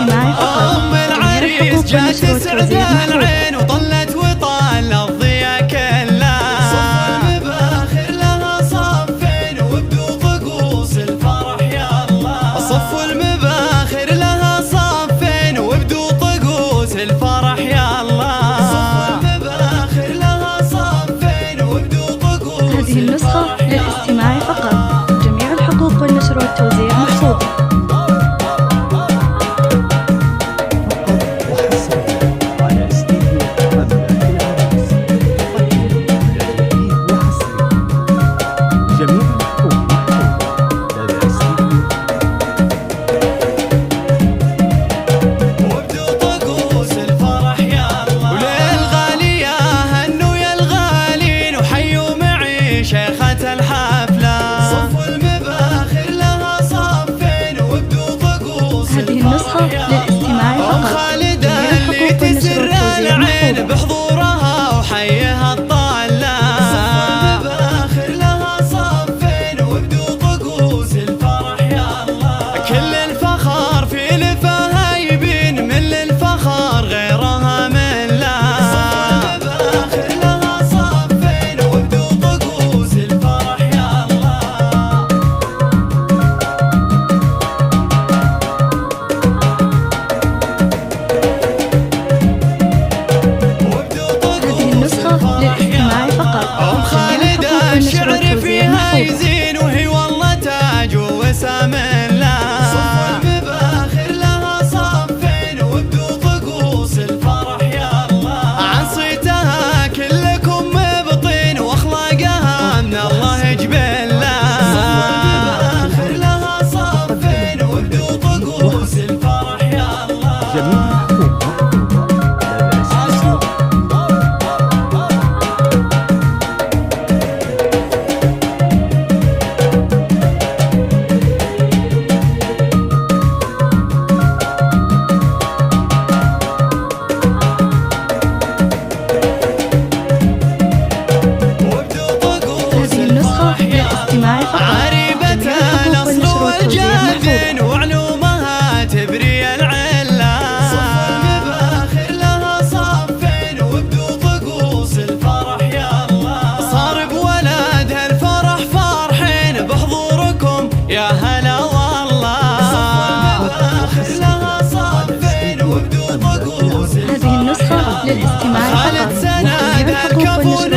للاستماع فقط. أم العريس جات تسعد العين وطلت وطال الضيا كلها. صف المباخر لها صفين وابدوا طقوس الفرح يا الله. صف المباخر لها صفين وابدوا طقوس الفرح يا الله. صف المباخر لها صفين وابدوا طقوس. هذه النسخة للاستماع فقط. جميع الحقوق والنشر والتوزيع مخصوص. شيخة الحفلة صف المباخر لها صفين وابدوا طقوس. هذه النسخة للاستماع فقط. خالد اللي تسر العين بحضورها وحيها الطالة. صف المباخر لها صفين وابدوا طقوس الفرح يا الله. كل الفخر في لفها يبين من الفخر غيرها من لا. يزين وهي والله تاج وسام الله. صف المباخر لها صفين وابدوا طقوس الفرح يا الله. عن صيتها كلكم مبطين واخلاقها من الله جبلها. صف المباخر لها صفين وابدوا طقوس الفرح يا الله. عريبة الأصل والجد وعلومها تبري العلة. صف المباخر لها صفين وابدوا طقوس الفرح يا الله. صار بولد هالفرح فرحين بحضوركم يا هلا والله. صف المباخر لها صفين وابدوا طقوس. هذه النسخة للاستماع فقط. خالد سند الكفون